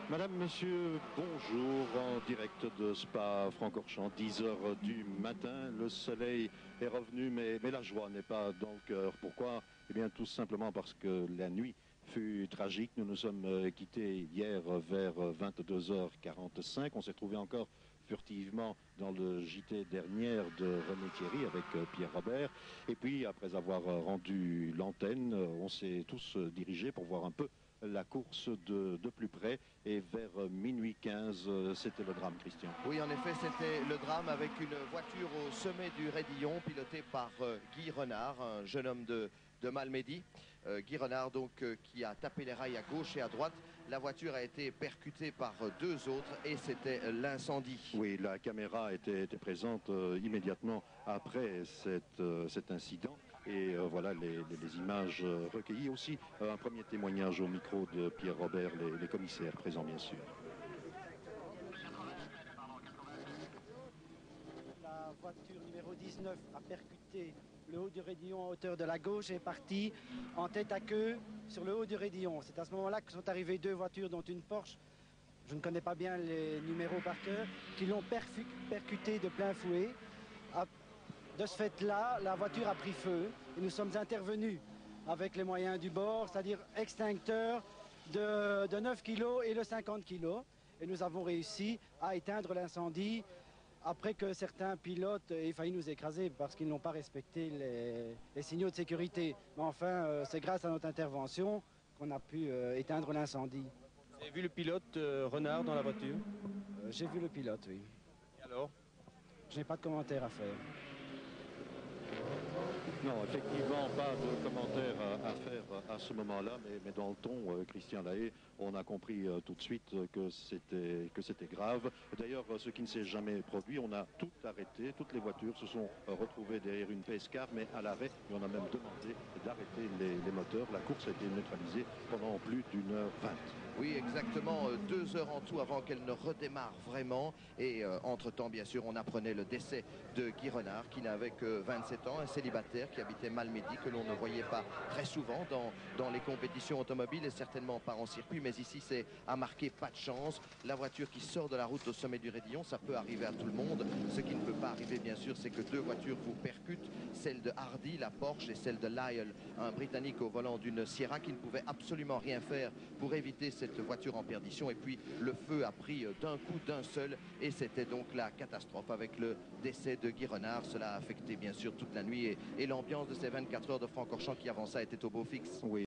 Madame, monsieur, bonjour, en direct de Spa-Francorchamps, 10 heures du matin. Le soleil est revenu, mais la joie n'est pas dans le cœur. Pourquoi? Eh bien, tout simplement parce que la nuit fut tragique. Nous nous sommes quittés hier vers 22h45. On s'est trouvé encore furtivement dans le JT dernière de René Thierry avec Pierre Robert. Et puis, après avoir rendu l'antenne, on s'est tous dirigés pour voir un peu la course de plus près, et vers minuit 15, c'était le drame, Christian. Oui, en effet, c'était le drame avec une voiture au sommet du Raidillon, pilotée par Guy Renard, un jeune homme de Malmedy. Guy Renard, donc, qui a tapé les rails à gauche et à droite. La voiture a été percutée par deux autres et c'était l'incendie. Oui, la caméra était présente immédiatement après cet incident. Et voilà les images recueillies. Aussi un premier témoignage au micro de Pierre Robert, les commissaires présents bien sûr. La voiture numéro 19 a percuté le haut du Raidillon à hauteur de la gauche et est partie en tête à queue sur le haut du Raidillon. C'est à ce moment-là que sont arrivées deux voitures, dont une Porsche, je ne connais pas bien les numéros par cœur, qui l'ont percuté de plein fouet. De ce fait-là, la voiture a pris feu et nous sommes intervenus avec les moyens du bord, c'est-à-dire extincteur de 9 kg et le 50 kg. Et nous avons réussi à éteindre l'incendie après que certains pilotes aient failli nous écraser parce qu'ils n'ont pas respecté les signaux de sécurité. Mais enfin, c'est grâce à notre intervention qu'on a pu éteindre l'incendie. Vous avez vu le pilote Renard dans la voiture? J'ai vu le pilote, oui. Et alors? Je n'ai pas de commentaire à faire. Non, effectivement, pas de commentaire à faire à ce moment-là, mais dans le ton, Christian Lahaye, on a compris tout de suite que c'était grave. D'ailleurs, ce qui ne s'est jamais produit, on a tout arrêté, toutes les voitures se sont retrouvées derrière une PScar, mais à l'arrêt, et on a même demandé d'arrêter les moteurs. La course a été neutralisée pendant plus d'1h20. Oui, exactement, 2 heures en tout avant qu'elle ne redémarre vraiment. Et entre-temps, bien sûr, on apprenait le décès de Guy Renard, qui n'avait que 27 ans, un célibataire qui habitait Malmedy, que l'on ne voyait pas très souvent dans les compétitions automobiles et certainement pas en circuit. Mais ici, c'est à marquer pas de chance. La voiture qui sort de la route au sommet du Raidillon, ça peut arriver à tout le monde. Ce qui ne peut pas arriver, bien sûr, c'est que deux voitures vous percutent. Celle de Hardy, la Porsche, et celle de Lyle, un Britannique au volant d'une Sierra qui ne pouvait absolument rien faire pour éviter cette voiture en perdition. Et puis le feu a pris d'un coup, d'un seul, et c'était donc la catastrophe avec le décès de Guy Renard. Cela a affecté bien sûr toute la nuit et l'ambiance de ces 24 heures de Francorchamps qui avant ça était au beau fixe. Oui.